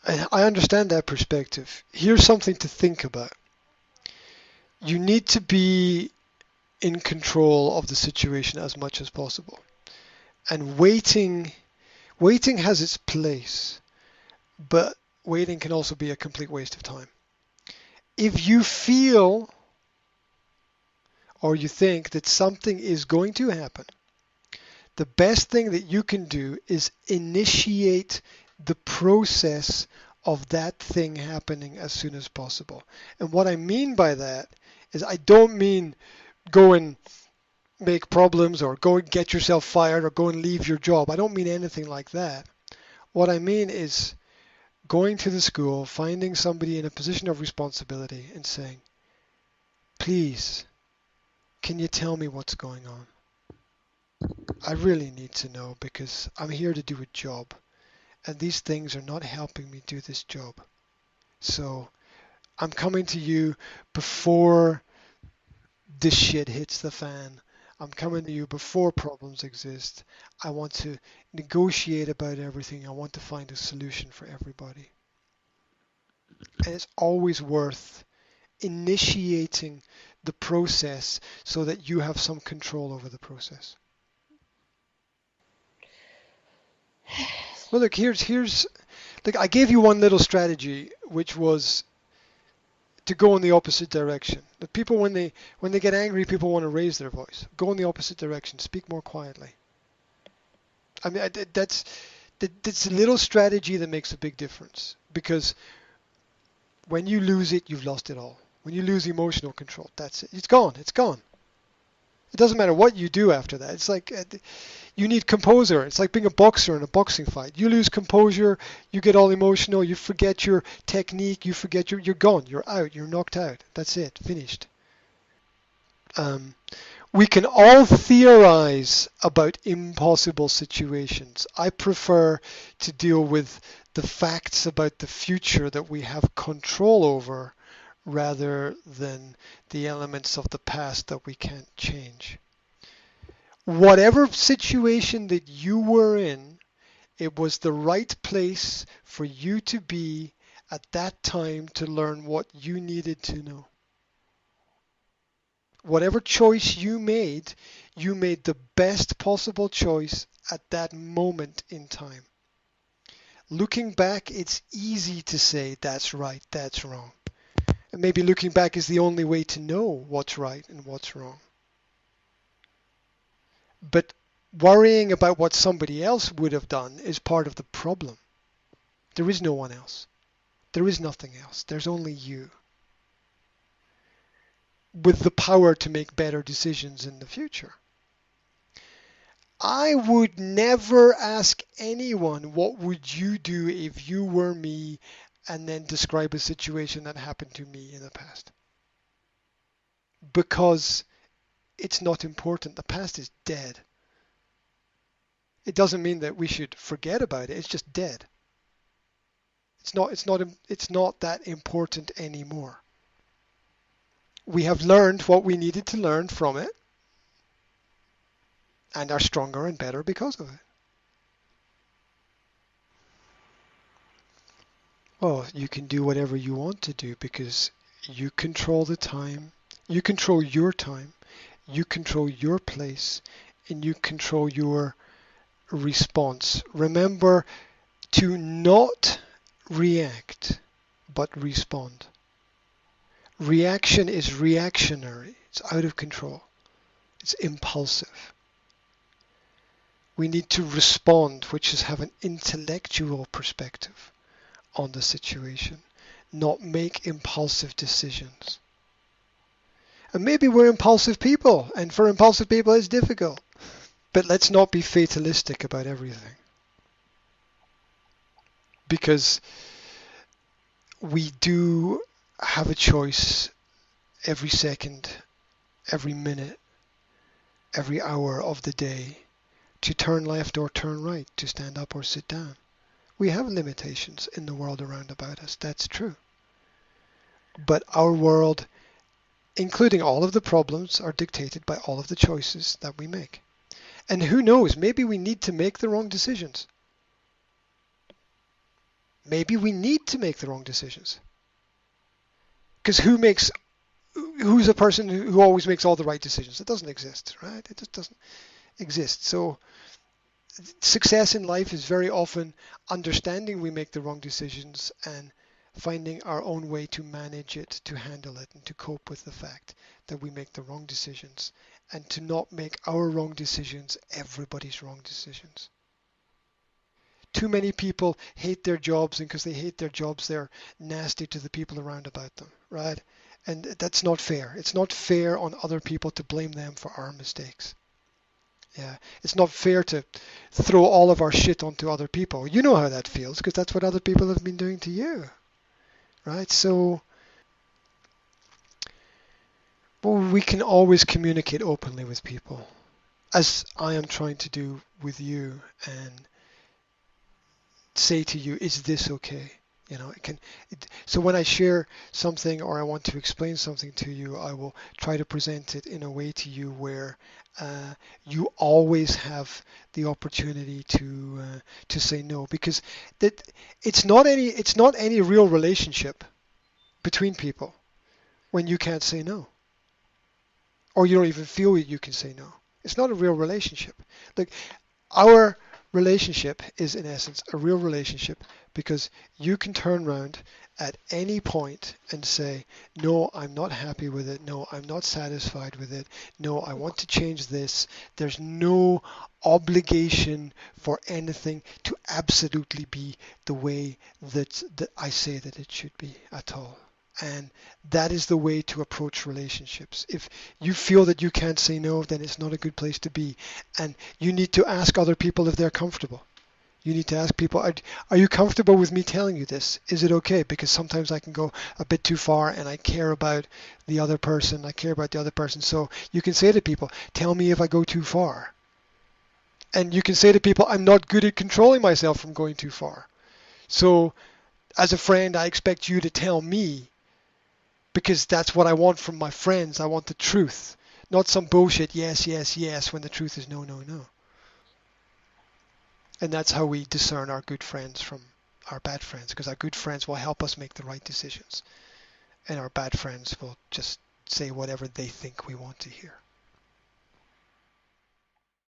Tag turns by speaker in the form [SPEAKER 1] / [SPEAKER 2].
[SPEAKER 1] I understand that perspective. Here's something to think about. You need to be in control of the situation as much as possible. And waiting has its place, but waiting can also be a complete waste of time. If you feel or you think that something is going to happen, the best thing that you can do is initiate the process of that thing happening as soon as possible. And what I mean by that is I don't mean go and make problems or go and get yourself fired or go and leave your job. I don't mean anything like that. What I mean is going to the school, finding somebody in a position of responsibility and saying, please, can you tell me what's going on? I really need to know because I'm here to do a job and these things are not helping me do this job. So I'm coming to you before this shit hits the fan. I'm coming to you before problems exist. I want to negotiate about everything. I want to find a solution for everybody. And it's always worth initiating the process so that you have some control over the process. Well, look, look, I gave you one little strategy, which was to go in the opposite direction. The people, when they get angry, people want to raise their voice. Go in the opposite direction. Speak more quietly. I mean, that's a little strategy that makes a big difference. Because when you lose it, you've lost it all. When you lose emotional control, that's it. It's gone. It's gone. It doesn't matter what you do after that. It's like you need composure. It's like being a boxer in a boxing fight. You lose composure, you get all emotional, you forget your technique, you forget you're gone, you're out, you're knocked out. That's it, finished. We can all theorize about impossible situations. I prefer to deal with the facts about the future that we have control over rather than the elements of the past that we can't change. Whatever situation that you were in, it was the right place for you to be at that time to learn what you needed to know. Whatever choice you made the best possible choice at that moment in time. Looking back, it's easy to say that's right, that's wrong. And maybe looking back is the only way to know what's right and what's wrong. But worrying about what somebody else would have done is part of the problem. There is no one else. There is nothing else. There's only you. With the power to make better decisions in the future. I would never ask anyone, what would you do if you were me, and then describe a situation that happened to me in the past. Because it's not important. The past is dead. It doesn't mean that we should forget about it. It's just dead. It's not that important anymore. We have learned what we needed to learn from it and are stronger and better because of it. Well, you can do whatever you want to do because you control the time, you control your time, you control your place, and you control your response. Remember to not react, but respond. Reaction is reactionary. It's out of control. It's impulsive. We need to respond, which is have an intellectual perspective on the situation, not make impulsive decisions. And maybe we're impulsive people, and for impulsive people it's difficult. But let's not be fatalistic about everything. Because we do have a choice every second, every minute, every hour of the day to turn left or turn right, to stand up or sit down. We have limitations in the world around about us, that's true. But our world, including all of the problems, are dictated by all of the choices that we make. And who knows, maybe we need to make the wrong decisions. Maybe we need to make the wrong decisions. Because who's a person who always makes all the right decisions? It doesn't exist, right? It just doesn't exist. So success in life is very often understanding we make the wrong decisions and finding our own way to manage it, to handle it, and to cope with the fact that we make the wrong decisions, and to not make our wrong decisions everybody's wrong decisions. Too many people hate their jobs, and because they hate their jobs, they're nasty to the people around about them, right? And that's not fair. It's not fair on other people to blame them for our mistakes. Yeah, it's not fair to throw all of our shit onto other people. You know how that feels because that's what other people have been doing to you, right? So, well, we can always communicate openly with people, as I am trying to do with you, and say to you, is this okay? So when I share something or I want to explain something to you, I will try to present it in a way to you where you always have the opportunity to say no, because that it's not any real relationship between people when you can't say no, or you don't even feel you can say no. It's not a real relationship. Like, our relationship is in essence a real relationship because you can turn around at any point and say, no, I'm not happy with it. No, I'm not satisfied with it. No, I want to change this. There's no obligation for anything to absolutely be the way that I say that it should be at all. And that is the way to approach relationships. If you feel that you can't say no, then it's not a good place to be. And you need to ask other people if they're comfortable. You need to ask people, are you comfortable with me telling you this? Is it okay? Because sometimes I can go a bit too far and I care about the other person. I care about the other person. So you can say to people, tell me if I go too far. And you can say to people, I'm not good at controlling myself from going too far. So as a friend, I expect you to tell me, because that's what I want from my friends. I want the truth, not some bullshit, yes, yes, yes, when the truth is no, no, no. And that's how we discern our good friends from our bad friends, because our good friends will help us make the right decisions, and our bad friends will just say whatever they think we want to hear.